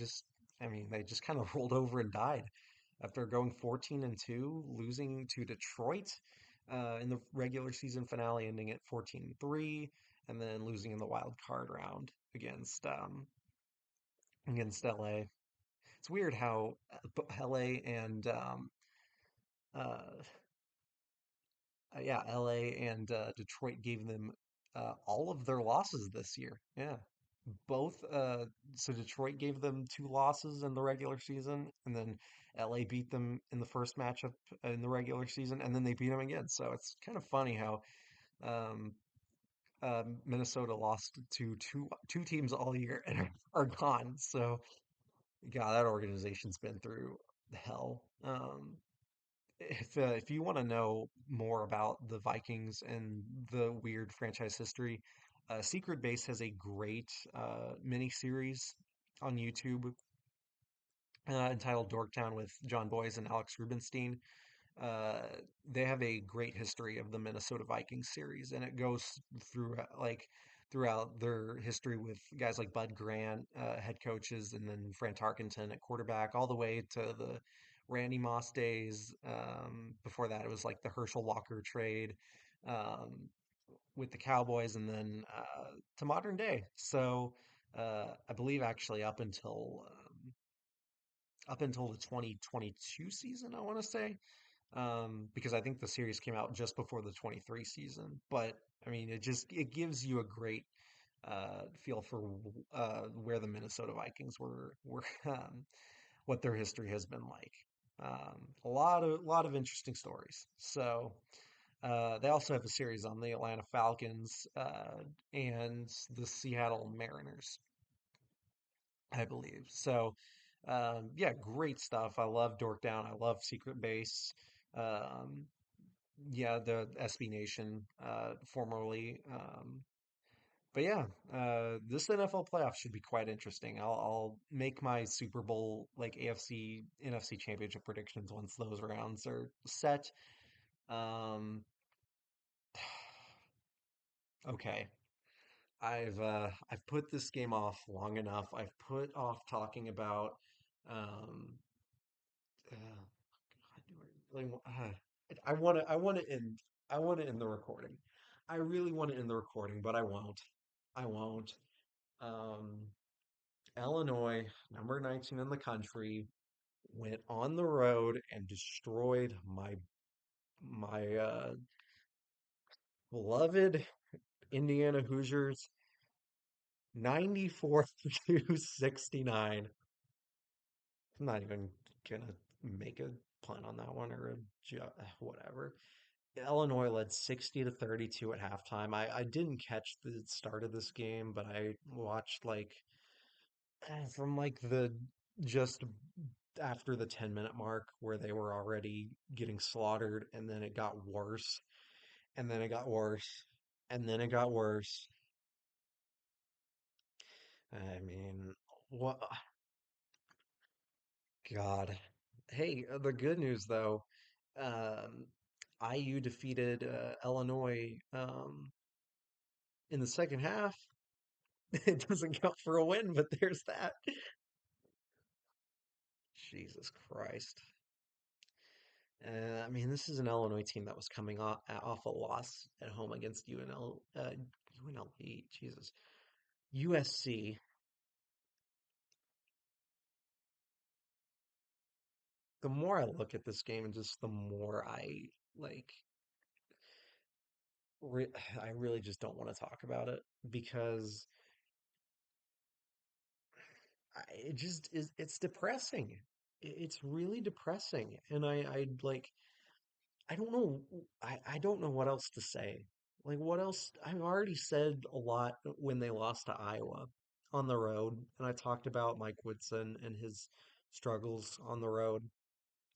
mean, they just kind of rolled over and died after going 14 and 2, losing to Detroit in the regular season finale, ending at 14-3, and then losing in the wild card round against LA. It's weird how LA and uh, yeah, LA and Detroit gave them all of their losses this year. Yeah. Both so Detroit gave them two losses in the regular season, and then LA beat them in the first matchup in the regular season, and then they beat them again. So it's kind of funny how um, Minnesota lost to two teams all year and are gone. So God, that organization's been through hell. If you want to know more about the Vikings and the weird franchise history, Secret Base has a great mini series on YouTube entitled Dorktown with John Boyes and Alex Rubenstein. Uh, they have a great history of the Minnesota Vikings series, and it goes through throughout their history with guys like Bud Grant, head coaches, and then Fran Tarkenton at quarterback, all the way to the Randy Moss days. Before that, it was like the Herschel Walker trade um, with the Cowboys, and then to modern day. So I believe actually up until the 2022 season, I want to say, because I think the series came out just before the 23 season. But I mean, it gives you a great feel for where the Minnesota Vikings were what their history has been like. A lot of interesting stories. So they also have a series on the Atlanta Falcons and the Seattle Mariners, I believe. So, yeah, great stuff. I love Dork Down. I love Secret Base. Um, yeah, the SB Nation, formerly. But yeah, this NFL playoff should be quite interesting. I'll make my Super Bowl like AFC NFC championship predictions once those rounds are set. Um, okay. I've put this game off long enough. I've put off talking about um uh, God, do I really want I want to end the recording. I really want to end the recording, but I won't. I won't. Um Illinois, number 19 in the country, went on the road and destroyed my beloved Indiana Hoosiers 94 to 69. I'm not even gonna make a pun on that one or whatever. Illinois led 60 to 32 at halftime. I didn't catch the start of this game, but I watched like from like the just after the 10-minute mark where they were already getting slaughtered, and then it got worse, and then it got worse, and then it got worse. I mean, what God. Hey, the good news though, um, IU defeated Illinois in the second half. It doesn't count for a win, but there's that. Jesus Christ. I mean, this is an Illinois team that was coming off a loss at home against UNLV. Jesus. USC. The more I look at this game, and just the more I like, re I really just don't want to talk about it because it just is, it's depressing. It's really depressing. And I like, I don't know, I don't know what else to say. Like, what else? I've already said a lot when they lost to Iowa on the road, and I talked about Mike Woodson and his struggles on the road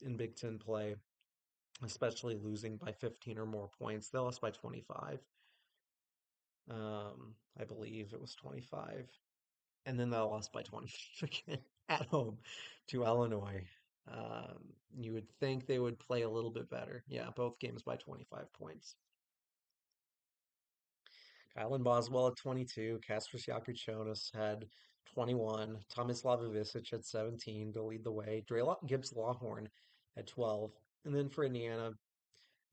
in Big Ten play, especially losing by 15 or more points. They lost by 25. I believe it was 25. And then they lost by 20 again at home to Illinois. You would think they would play a little bit better. Yeah, both games by 25 points. Kylan Boswell at 22, Kastras Yakuchonis had 21, Tomislav Ivisic at 17 to lead the way, Gibbs Lawhorn at 12. And then for Indiana,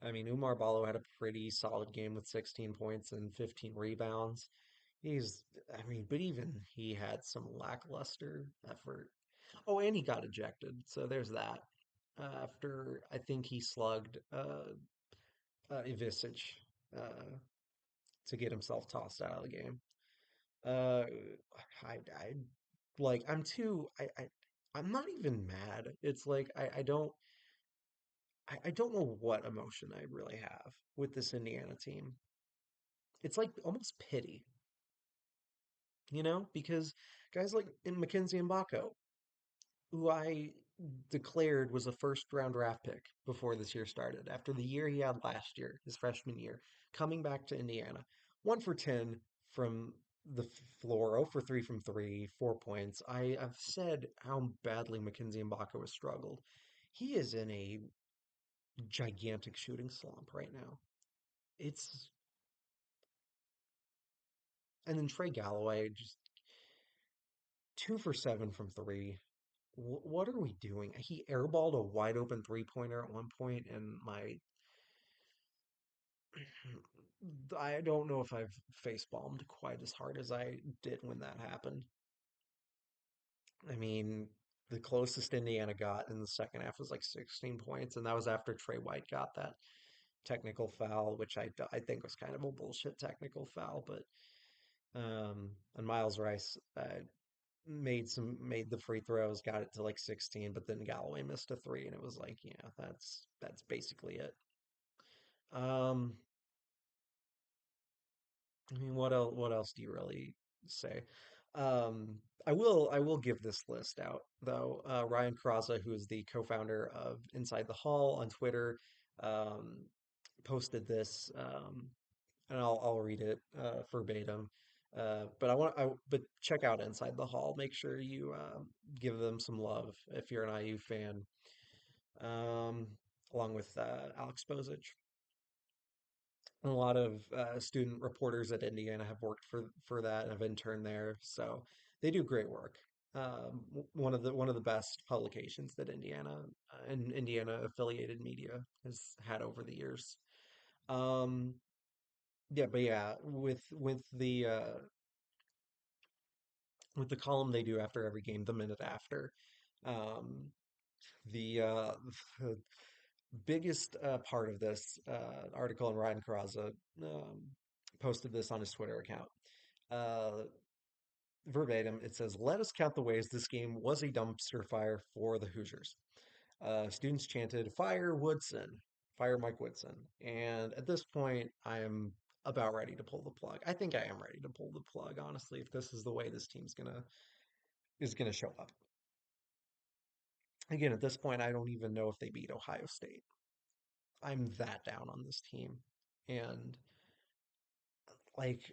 I mean, Umar Ballo had a pretty solid game with 16 points and 15 rebounds. He's, I mean, but even he had some lackluster effort. Oh, and he got ejected, so there's that. After I think he slugged Ivisic uh, to get himself tossed out of the game. Uh, I like I'm not even mad. It's like I don't know what emotion I really have with this Indiana team. It's like almost pity, because guys like in Mackenzie and Baco, who I declared was a first round draft pick before this year started, after the year he had last year, his freshman year, coming back to Indiana. 1 for 10 from the floor, 0 for 3 from three, 4 points. I've said how badly Mackenzie Mbaka has struggled. He is in a gigantic shooting slump right now. It's And then Trey Galloway, just 2 for 7 from three. What are we doing? He airballed a wide open 3-pointer at one point, and my I don't know if I've face bombed quite as hard as I did when that happened. I mean, the closest Indiana got in the second half was like 16 points, and that was after Trey White got that technical foul, which I think was kind of a bullshit technical foul. But and Miles Rice made the free throws, got it to like 16, but then Galloway missed a three, and it was like, yeah, that's basically it. Um, I mean, what else do you really say? Um, I will give this list out though. Ryan Kraza, who is the co-founder of Inside the Hall on Twitter, um, posted this, and I'll read it verbatim. But check out Inside the Hall. Make sure you give them some love if you're an IU fan, um, along with Alex Bozich. A lot of student reporters at Indiana have worked for that and have interned there, so they do great work. One of the best publications that Indiana and Indiana affiliated media has had over the years. Um, yeah, but yeah, with the column they do after every game, the minute after, um, the biggest part of this article, and Ryan Carrazza posted this on his Twitter account. Uh, Verbatim, it says, "Let us count the ways this game was a dumpster fire for the Hoosiers." Students chanted, "Fire Woodson, fire Mike Woodson." And at this point, I am about ready to pull the plug. I think I am ready to pull the plug, honestly, if this is the way this team's gonna show up. Again, at this point, I don't even know if they beat Ohio State. I'm that down on this team. And like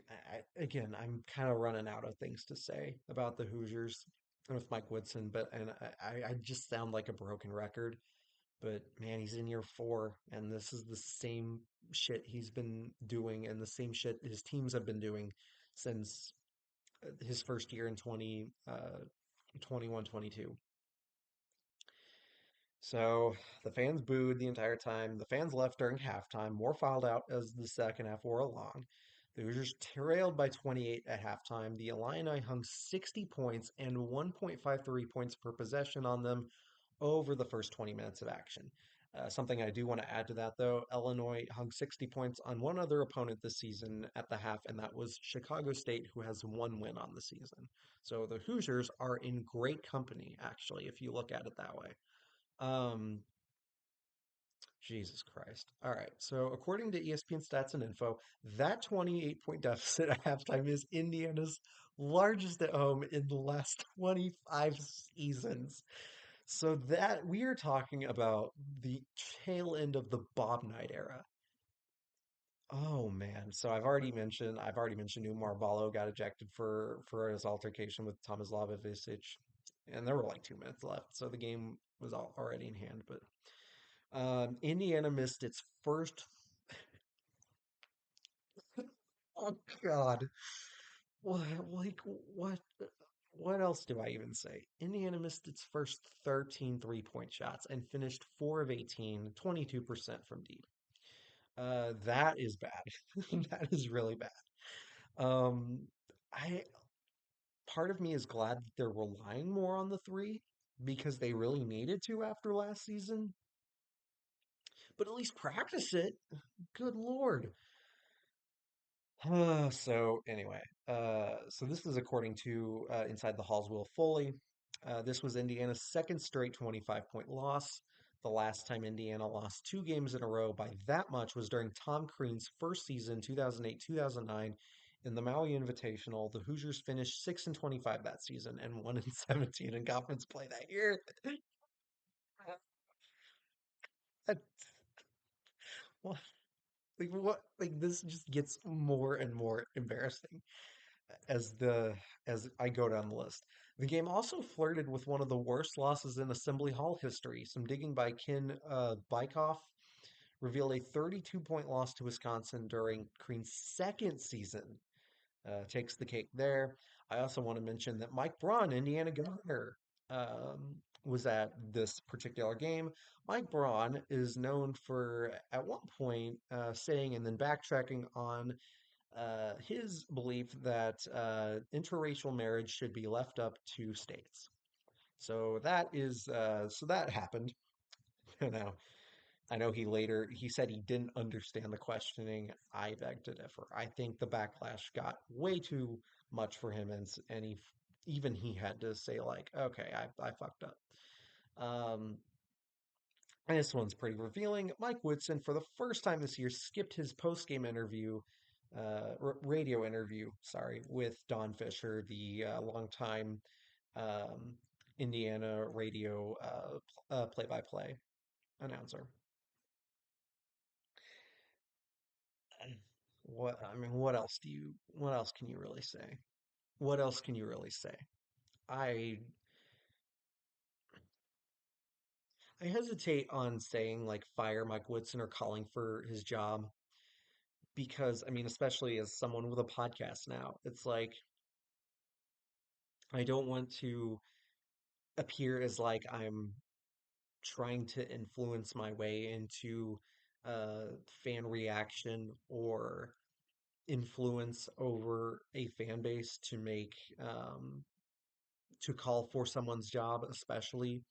again, I'm kind of running out of things to say about the Hoosiers with Mike Woodson, but and I just sound like a broken record. But man, he's in year four, and this is the same shit he's been doing, and the same shit his teams have been doing since his first year in 21, 22. So the fans booed the entire time. The fans left during halftime. More filed out as the second half wore along. The Hoosiers trailed by 28 at halftime. The Illini hung 60 points and 1.53 points per possession on them over the first 20 minutes of action. Something I do want to add to that, though, Illinois hung 60 points on one other opponent this season at the half, and that was Chicago State, who has one win on the season. So the Hoosiers are in great company, actually, if you look at it that way. Um, Jesus Christ. All right. So, according to ESPN Stats and Info, that 28-point deficit at halftime is Indiana's largest at home in the last 25 seasons. So, that we are talking about the tail end of the Bob Knight era. Oh man. So I've already mentioned Umar Ballo got ejected for his altercation with Thomas Lavovicic, and there were like 2 minutes left. So the game was already in hand, but Indiana missed its first. Oh God, what like what else do I even say? Indiana missed its first 13 3-point shots and finished 4 of 18, 22% from deep. That is bad. That is really bad. Um, I Part of me is glad that they're relying more on the three because they really needed to after last season, but at least practice it. Good Lord. So anyway, so this is according to Inside the Halls Will Foley. This was Indiana's second straight 25-point loss. The last time Indiana lost two games in a row by that much was during Tom Crean's first season, 2008-2009, in the Maui Invitational. The Hoosiers finished 6-25 that season and 1-17 in conference play that year. That- what, like this just gets more and more embarrassing as the as I go down the list. The game also flirted with one of the worst losses in Assembly Hall history. Some digging by Ken Bykoff revealed a 32-point loss to Wisconsin during Crean's second season. Takes the cake there. I also want to mention that Mike Braun, Indiana governor, was at this particular game. Mike Braun is known for, at one point, saying and then backtracking on his belief that interracial marriage should be left up to states. So that happened. Now, I know he said he didn't understand the questioning. I beg to differ. I think the backlash got way too much for him, and even he had to say like, okay, I fucked up. Um, this one's pretty revealing. Mike Woodson, for the first time this year, skipped his post-game interview, radio interview, sorry, with Don Fisher, the longtime um, Indiana radio play-by-play announcer. What else what else can you really say? What else can you really say? I I hesitate on saying like fire Mike Woodson or calling for his job because I mean, especially as someone with a podcast now, it's like I don't want to appear as like I'm trying to influence my way into fan reaction or influence over a fan base to call for someone's job, especially.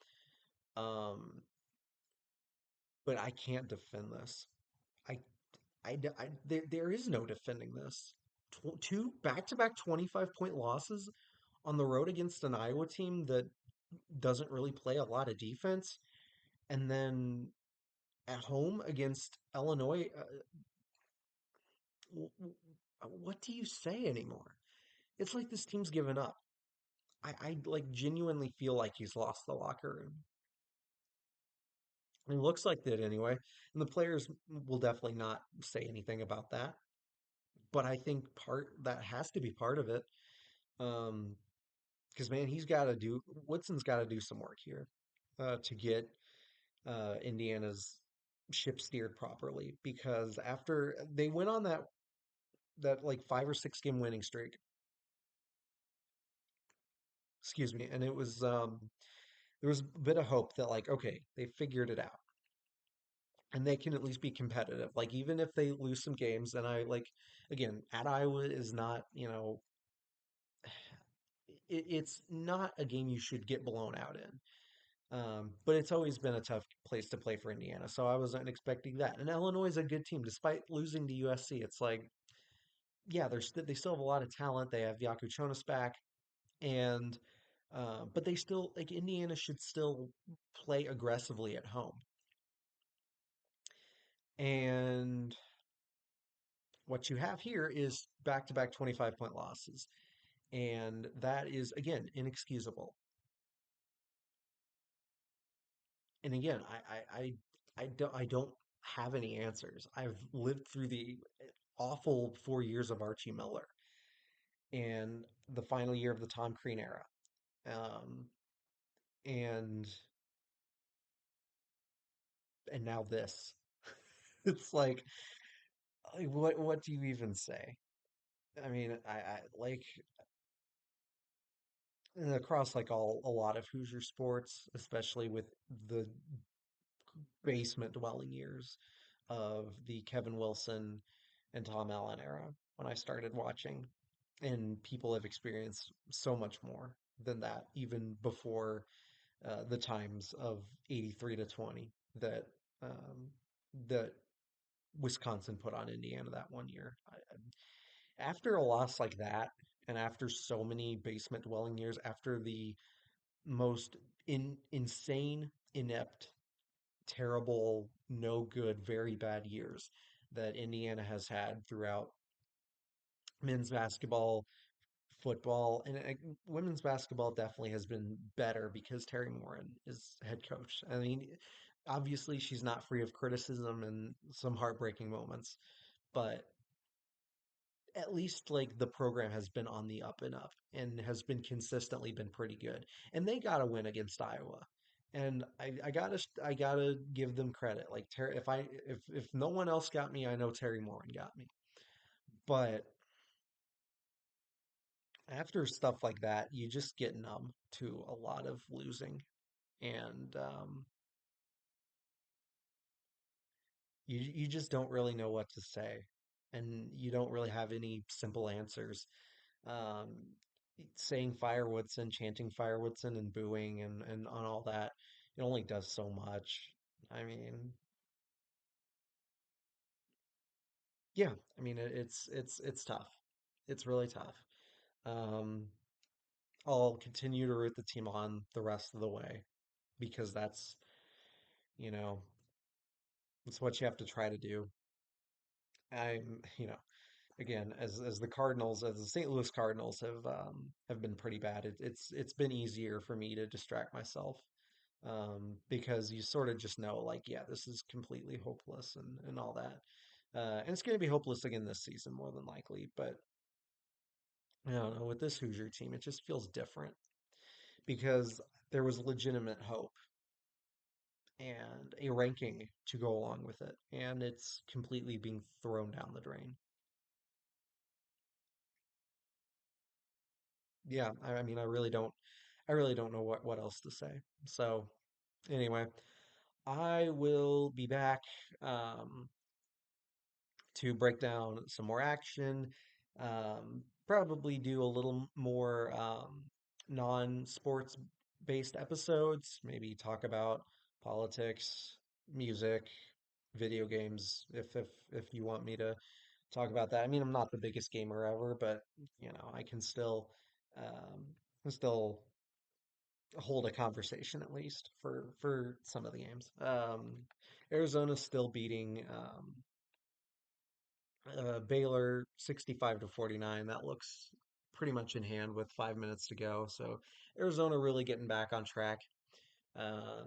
Um, but I can't defend this. I, there is no defending this. Two back-to-back 25-point losses on the road against an Iowa team that doesn't really play a lot of defense, and then at home against Illinois. What do you say anymore? It's like this team's given up. I like genuinely feel like he's lost the locker room. It looks like that anyway. And the players will definitely not say anything about that. But I think part that has to be part of it. Um, because man, Woodson's got to do some work here, to get Indiana's ship steered properly. Because after they went on that like 5 or 6 game winning streak, excuse me, and it was there was a bit of hope that like okay, they figured it out and they can at least be competitive. Like even if they lose some games, and I like again at Iowa is not it's not a game you should get blown out in. But it's always been a tough place to play for Indiana, so I wasn't expecting that. And Illinois is a good team, despite losing to USC. It's like, yeah, they still have a lot of talent. They have Yaku Chonas back, and but they still like Indiana should still play aggressively at home. And what you have here is back-to-back 25-point losses, and that is again inexcusable. And again, I don't have any answers. I've lived through the awful 4 years of Archie Miller and the final year of the Tom Crean era. Um, and now this. It's like what do you even say? I mean, I like and across like all a lot of Hoosier sports, especially with the basement dwelling years of the Kevin Wilson and Tom Allen era when I started watching. And people have experienced so much more than that, even before the times of 83 to 20 that that Wisconsin put on Indiana that one year. After a loss like that, and after so many basement dwelling years, after the most insane, inept, terrible, no good, very bad years that Indiana has had throughout men's basketball, football, and women's basketball definitely has been better because Terry Morin is head coach. I mean, obviously she's not free of criticism and some heartbreaking moments, but at least like the program has been on the up and up and has been consistently been pretty good. And they got a win against Iowa. And I gotta give them credit. Like Terry, if no one else got me, I know Terry Morin got me. But after stuff like that, you just get numb to a lot of losing, and you just don't really know what to say, and you don't really have any simple answers. Um, Saying Firewoodson, chanting Firewoodson, and booing and on all that, it only does so much. I mean, yeah, I mean it's tough. It's really tough. Um, I'll continue to root the team on the rest of the way because you know, it's what you have to try to do. Again, as the Cardinals, as the St. Louis Cardinals have been pretty bad. It's been easier for me to distract myself because you sort of just know, like, yeah, this is completely hopeless and all that. And it's going to be hopeless again this season, more than likely. But I don't know, with this Hoosier team, it just feels different because there was legitimate hope and a ranking to go along with it, and it's completely being thrown down the drain. Yeah, I mean, I really don't know what else to say. So anyway, I will be back to break down some more action. Probably do a little more non-sports based episodes. Maybe talk about politics, music, video games. If you want me to talk about that. I mean, I'm not the biggest gamer ever, but I can still hold a conversation at least for some of the games. Arizona's still beating Baylor 65 to 49. That looks pretty much in hand with 5 minutes to go. So Arizona really getting back on track. Uh,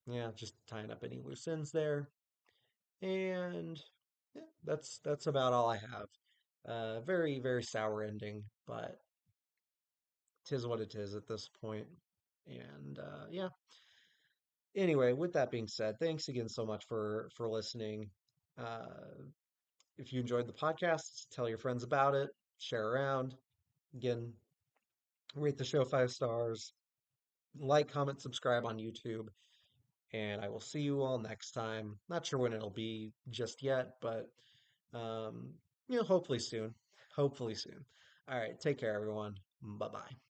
yeah, just tying up any loose ends there. And yeah, that's about all I have. Very, very sour ending, but tis what it is at this point. And yeah. Anyway, with that being said, thanks again so much for listening. Uh, if you enjoyed the podcast, tell your friends about it, share around. Again, rate the show 5 stars, like, comment, subscribe on YouTube, and I will see you all next time. Not sure when it'll be just yet, but um, hopefully soon. Hopefully soon. All right, take care, everyone. Bye bye.